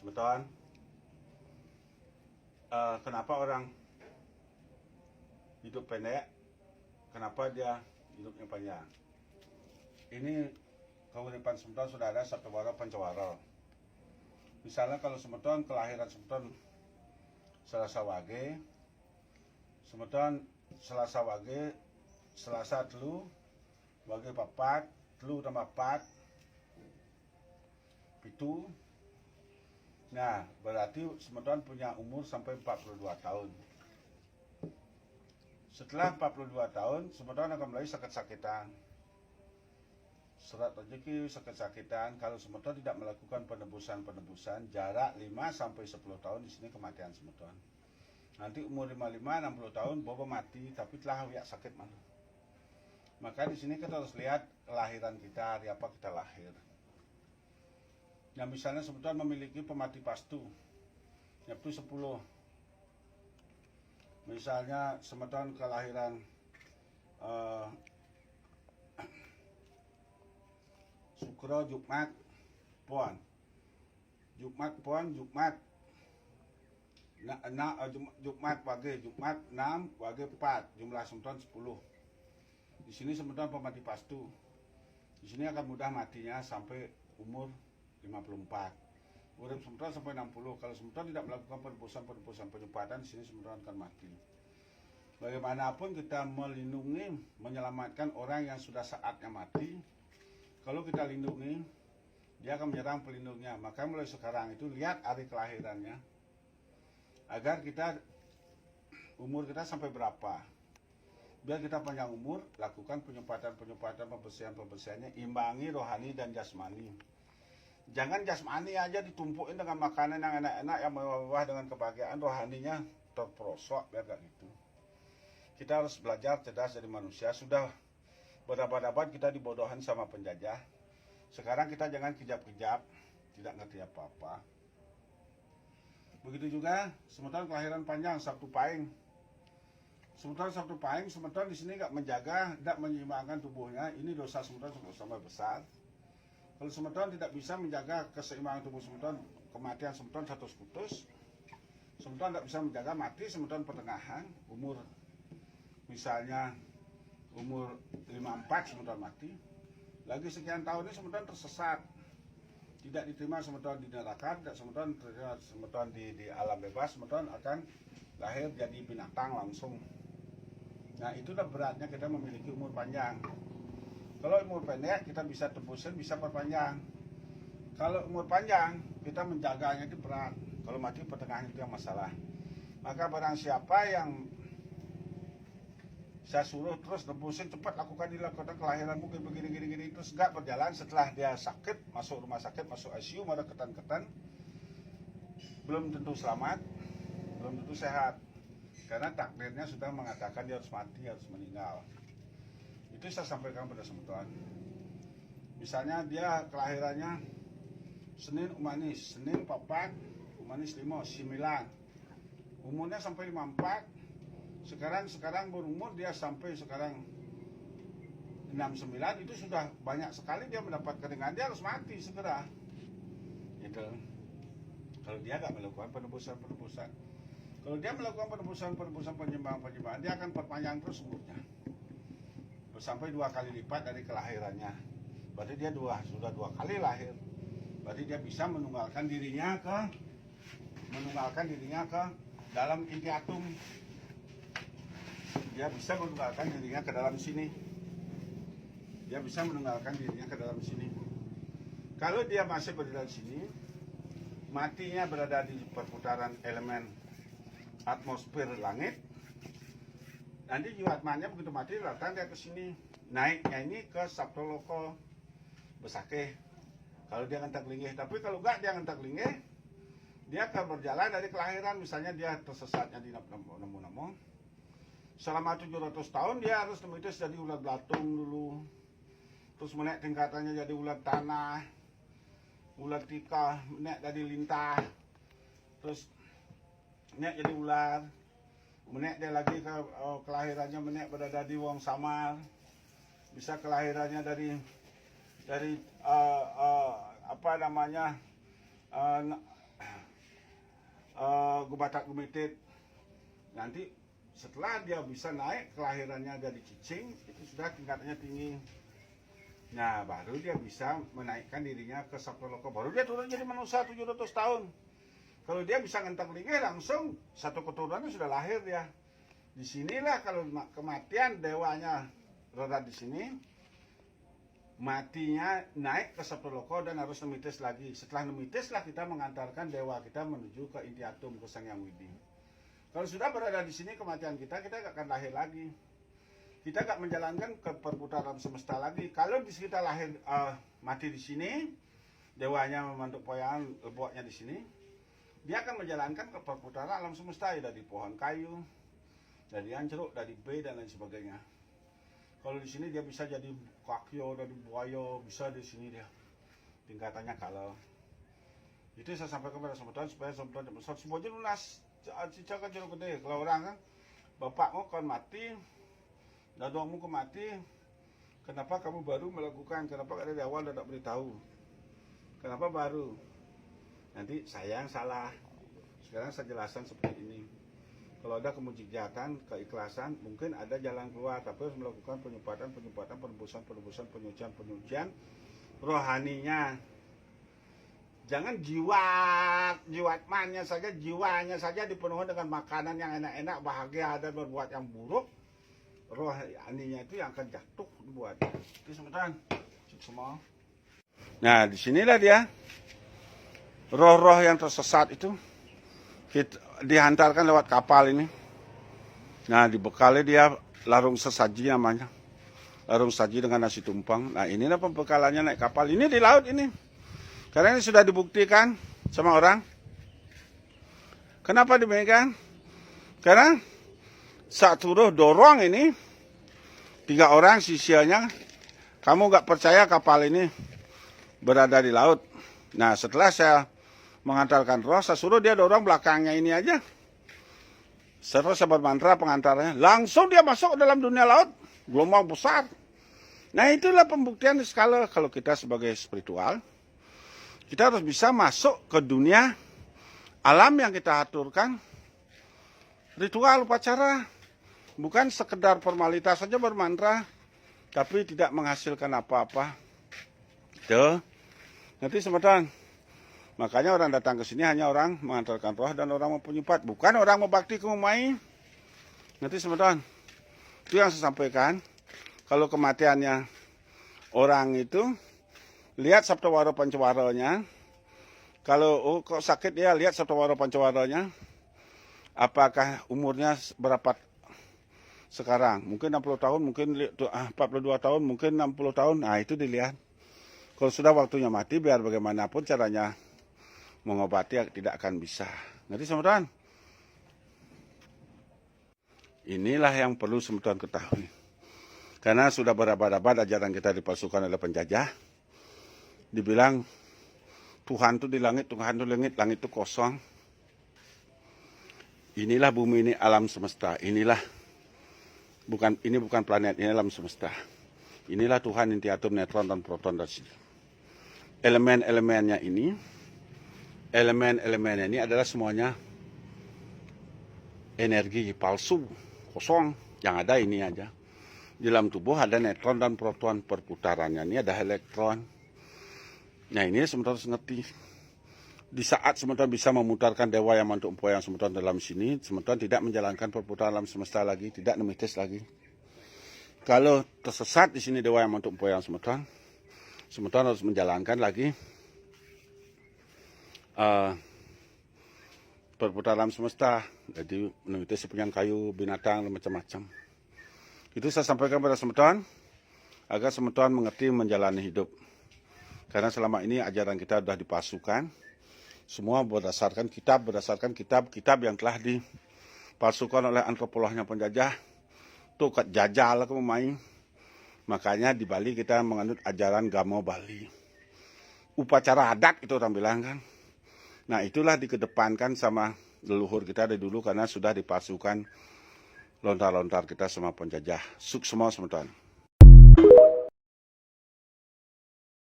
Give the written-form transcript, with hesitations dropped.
Sebetul. Kenapa orang hidup pendek? Kenapa dia hidupnya panjang? Ini keuripan semeton sudah ada satewara pancawara. Misalnya kalau semeton kelahiran semeton Selasa Wage, semeton Selasa Wage, Selasa telu, Wage papat, telu tambah 4, pitu. Nah, berarti semeton punya umur sampai 42 tahun. Setelah 42 tahun, semeton akan mulai sakit-sakitan. Serat rezeki, sakit-sakitan. Kalau semeton tidak melakukan penebusan jarak 5-10 tahun, di sini kematian semeton. Nanti umur 55, 60 tahun, bobo mati, tapi telah ya sakit mana. Maka di sini kita harus lihat kelahiran kita, hari apa kita lahir. Yang misalnya semeton memiliki pemati pastu, yaitu 10. Misalnya semeton kelahiran Sukro Jumat Pon, Jumat Pon, Jumat Jumat Wage, Jumat 6, Wage 4, jumlah semeton 10. Di sini semeton pemati pastu. Di sini akan mudah matinya sampai umur 54. Urip semeton sampai 60. Kalau semeton tidak melakukan penebusan penyempatan, di sini semeton akan mati. Bagaimanapun kita melindungi, menyelamatkan orang yang sudah saatnya mati. Kalau kita lindungi, dia akan menyerang pelindungnya. Maka mulai sekarang itu lihat hari kelahirannya, agar kita umur kita sampai berapa. Biar kita panjang umur, lakukan penyempatan, pembersihannya, imbangi rohani dan jasmani. Jangan jasmani aja ditumpuin dengan makanan yang enak-enak, yang mewah dengan kebahagiaan, rohaninya terperosok, biar gak gitu. Kita harus belajar cerdas dari manusia. Sudah berabad-abad kita dibodohan sama penjajah. Sekarang kita jangan kejap-kejap, tidak ngerti apa-apa. Begitu juga semeton kelahiran panjang Sabtu Pahing. Semeton Sabtu Pahing, semeton di sini nggak menjaga, tidak menyeimbangkan tubuhnya. Ini dosa semeton sampai besar. Kalau semeton tidak bisa menjaga keseimbangan tubuh semeton, kematian semeton satu putus. Semeton tidak bisa menjaga, mati semeton pertengahan, umur misalnya umur 54 semeton mati. Lagi sekian tahun ini semeton tersesat. Tidak diterima semeton di neraka, tidak semeton di alam bebas, semeton akan lahir jadi binatang langsung. Nah, itulah beratnya kita memiliki umur panjang. Kalau umur pendek kita bisa tebusin, bisa perpanjang. Kalau umur panjang kita menjaganya itu berat. Kalau mati pertengahan itu yang masalah. Maka barang siapa yang saya suruh terus tebusin cepat, lakukan kelahiran mungkin begini terus nggak berjalan, setelah dia sakit, masuk rumah sakit, masuk ICU, ada ketan-ketan, belum tentu selamat, belum tentu sehat. Karena takdirnya sudah mengatakan dia harus mati, harus meninggal. Itu saya sampaikan pada semeton. Misalnya dia kelahirannya Senin Umanis, Senin Papat, Umanis 5, 9. Umurnya sampai 54. Sekarang berumur dia sampai sekarang 69, itu sudah banyak sekali dia mendapat keringan, dia harus mati segera. Gitu. Kalau dia nggak melakukan penebusan. Kalau dia melakukan penebusan penyembahan, dia akan perpanjang terus umurnya. Sampai 2 kali lipat dari kelahirannya. Berarti dia sudah 2 kali lahir. Berarti dia bisa menunggalkan dirinya ke dalam inti atom. Dia bisa menunggalkan dirinya ke dalam sini. Kalau dia masih berada di sini, matinya berada di perputaran elemen atmosfer langit. Nanti jiwatmanya begitu mati datang dia ke sini, naiknya ini ke Saptoloko Besake. Kalau dia ngentak linggih, tapi kalau enggak dia ngentak linggih, dia akan berjalan dari kelahiran. Misalnya dia tersesatnya di nemu-nemu, selama 700 tahun dia harus nemitis jadi ulat belatung dulu, terus menaik tingkatannya jadi ulat tanah, ulat tika, menaik jadi lintah, terus menaik jadi ular, menaik dia lagi ke kelahirannya menaik berada di wong samar, bisa kelahirannya dari apa namanya Gubatak Gumitit. Nanti setelah dia bisa naik kelahirannya dari cicing, itu sudah tingkatannya tinggi. Nah, baru dia bisa menaikkan dirinya ke Saproloko. Baru dia turun jadi manusia 700 tahun. Kalau dia bisa ngentak lingih, langsung satu keturunannya sudah lahir dia. Di sinilah kalau kematian dewanya rada di sini, matinya naik ke Saproloko dan harus nemitis lagi. Setelah nemitis lah kita mengantarkan dewa kita menuju ke Intiatum, ke Sang Hyang Widi. Kalau sudah berada di sini kematian kita gak akan lahir lagi. Kita gak menjalankan ke perputaran semesta lagi. Kalau kita lahir mati di sini, dewanya membentuk poyangan lebuaknya di sini, dia akan menjalankan ke perputaran alam semesta dari pohon kayu, dari anceruk, dari bey dan lain sebagainya. Kalau di sini dia bisa jadi kakyo, dari buaya, bisa di sini dia. Tingkatannya kalau itu saya sampaikan kepada semuanya supaya semuanya besar semuanya lunas. Cicak jeruk gede. Kalau orang kan, bapakmu kan mati, dadongmu kan mati. Kenapa kamu baru melakukan? Kenapa dari awal tidak beritahu? Kenapa baru? Nanti saya yang salah. Sekarang saya jelaskan seperti ini. Kalau ada kemujizatan, keikhlasan, mungkin ada jalan keluar, tapi harus melakukan penyempatan, penebusan, penyucian rohaninya. Jangan jiwatmannya saja, jiwanya saja dipenuhi dengan makanan yang enak-enak, bahagia dan berbuat yang buruk. Rohaninya itu yang akan jatuh dibuat. Itu sebentar, semua. Nah, disinilah dia. Roh-roh yang tersesat itu dihantarkan lewat kapal ini. Nah, dibekali dia larung sesaji namanya. Larung saji dengan nasi tumpang. Nah, inilah pembekalannya naik kapal. Ini di laut ini. Karena ini sudah dibuktikan sama orang. Kenapa demikian? Karena saat Turuh dorong ini, 3 orang sisianya, kamu gak percaya kapal ini berada di laut. Nah, setelah saya mengantarkan roh, saya suruh dia dorong belakangnya ini aja. Terus saya bermantra pengantarnya, langsung dia masuk ke dalam dunia laut, gelombang besar. Nah, itulah pembuktian skala kalau kita sebagai spiritual, kita harus bisa masuk ke dunia alam yang kita aturkan. Ritual upacara, bukan sekedar formalitas saja bermantra, tapi tidak menghasilkan apa-apa. Itu nanti sebentar. Makanya orang datang ke sini hanya orang mengantarkan roh dan orang mempenyempat, bukan orang membakti ke Mumai. Nanti sebentar. Itu yang saya sampaikan. Kalau kematiannya orang itu, lihat Saptawara Pancawaranya. Kalau kok sakit dia lihat Saptawara Pancawaranya. Apakah umurnya berapa sekarang? Mungkin 60 tahun, mungkin 42 tahun, mungkin 60 tahun. Nah, itu dilihat. Kalau sudah waktunya mati, biar bagaimanapun caranya mengobati tidak akan bisa. Nanti semuanya. Inilah yang perlu semuanya ketahui. Karena sudah berabad-abad ajaran kita dipalsukan oleh penjajah. Dibilang Tuhan itu di langit, Tuhan itu langit, langit itu kosong. Inilah bumi ini alam semesta. Ini bukan planet, ini alam semesta. Inilah Tuhan yang diatur neutron dan proton dari sini. Elemen-elemennya ini adalah semuanya energi palsu, kosong. Yang ada ini aja. Di dalam tubuh ada neutron dan proton, perputarannya ini ada elektron. Nah, ini sementara harus ngerti. Di saat sementara bisa memutarkan dewa yang mantuk empu yang sementara dalam sini, sementara tidak menjalankan perputaran alam semesta lagi, tidak nemitis lagi. Kalau tersesat di sini dewa yang mantuk empu yang sementara harus menjalankan lagi perputaran alam semesta. Jadi nemitis punya kayu, binatang, dan macam-macam. Itu saya sampaikan pada semeton agar semeton mengerti menjalani hidup. Karena selama ini ajaran kita sudah dipalsukan. Semua berdasarkan kitab yang telah dipalsukan oleh antropolognya penjajah. Itu jajal ke Mumai. Makanya di Bali kita menganut ajaran Gamo Bali. Upacara adat itu orang bilang kan. Nah, itulah dikedepankan sama leluhur kita dari dulu karena sudah dipalsukan lontar-lontar kita sama penjajah. Sukses semua semuanya.